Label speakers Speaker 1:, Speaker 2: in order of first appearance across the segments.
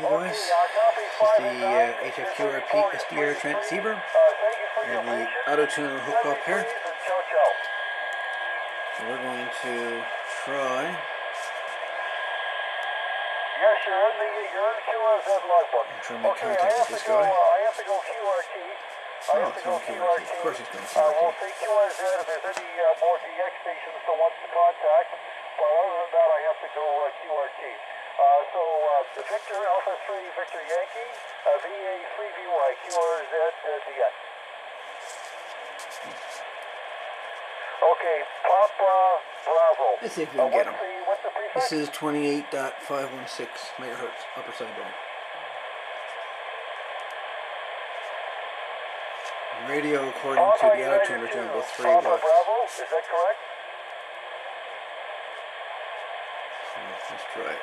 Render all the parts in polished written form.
Speaker 1: Hey guys, this is the HFQRP SDR transceiver. I have the auto tuner hooked up here. So we're going to try.
Speaker 2: Yes, you're in the QSO logbook.
Speaker 1: I'm trying to make contact with this guy.
Speaker 2: I have to go QRT.
Speaker 1: Oh, it's going QRT. Of course he's going QRT.
Speaker 2: We'll see QSZ if there's any more DX stations that wants to contact. But other than that, I have to go QRT. So Victor Alpha 3, Victor Yankee, VA 3VY, QRZ DX. Okay, Papa Bravo.
Speaker 1: Let's see if we can get him.
Speaker 2: What's the prefix?
Speaker 1: This is 28.516 megahertz upper sideband. Radio according to the auto tuner jungle 3 watts.
Speaker 2: Bravo, is that correct?
Speaker 1: Let's try it.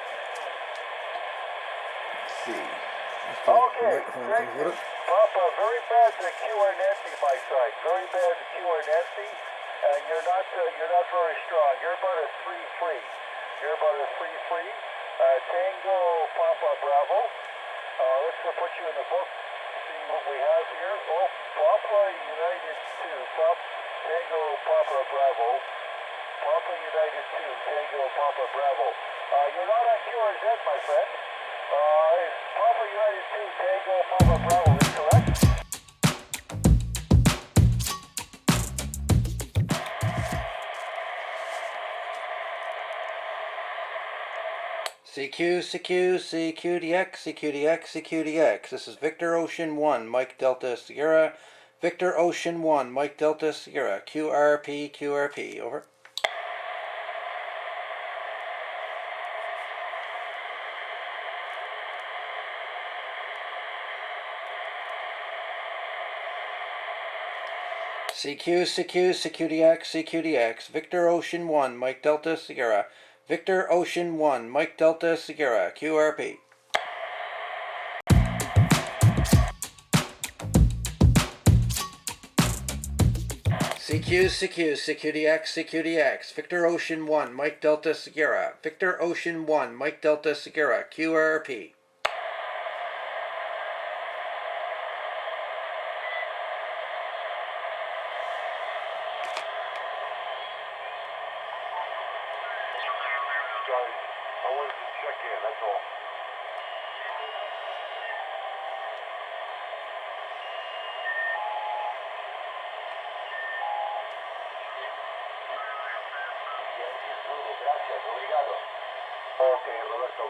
Speaker 1: Let's see. Let's try microphone comes with it.
Speaker 2: Papa, very bad to QR Nancy my side. Very bad to QR Nancy. And you're not very strong. You're about a 3-3. You're about a 3-3. Tango Papa Bravo. Let's put you in the book. See what we have here. Oh, Papa United 2. Tango Papa Bravo. Papa United 2. Tango Papa Bravo. You're not on QRZ, my friend. Papa United 2. Tango Papa Bravo is correct.
Speaker 1: CQDX. This is Victor Ocean 1, Mike Delta Sierra. Victor Ocean 1, Mike Delta Sierra. QRP, over. CQDX. Victor Ocean 1, Mike Delta Sierra. Victor Ocean 1, Mike Delta Sierra, QRP. CQDX. Victor Ocean 1, Mike Delta Sierra. Victor Ocean 1, Mike Delta Sierra, QRP.
Speaker 2: I wanted to check in, that's all. Gracias, obrigado. Ok, Roberto.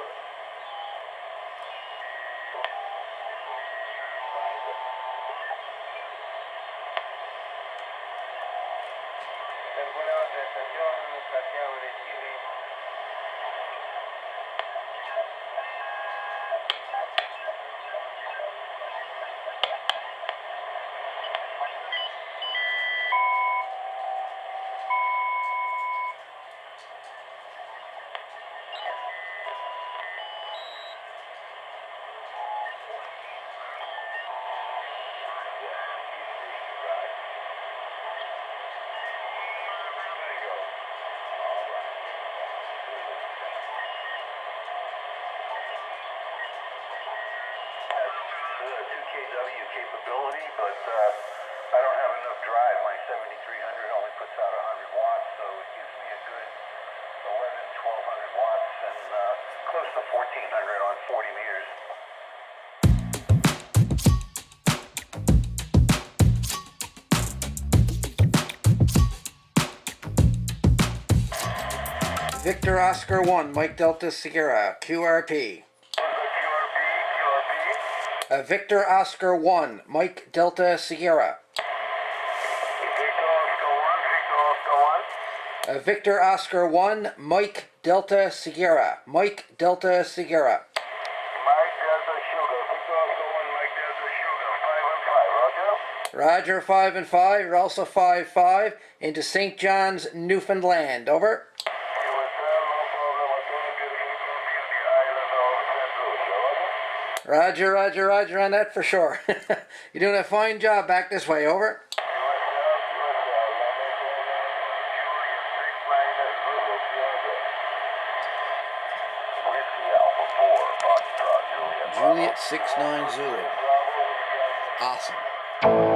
Speaker 2: Circulados de estación Santiago de Chile. Capability, but I don't have enough drive. My 7300 only puts out 100 watts, so it gives me a good 1200 watts and close to 1400 on 40 meters.
Speaker 1: Victor Oscar 1, Mike Delta Sierra, QRP. Victor Oscar 1, Mike Delta Sierra. Victor Oscar 1, Mike Delta Sierra. Mike Delta Sierra.
Speaker 2: Mike Delta Sugar. Victor Oscar 1, Mike Delta Sugar. 5 and 5, Roger?
Speaker 1: Roger, 5 and 5. You're also 5-5 into St. John's, Newfoundland. Over. Roger on that for sure. You're doing a fine job back this way, over. Juliet 69 Zulu. Awesome.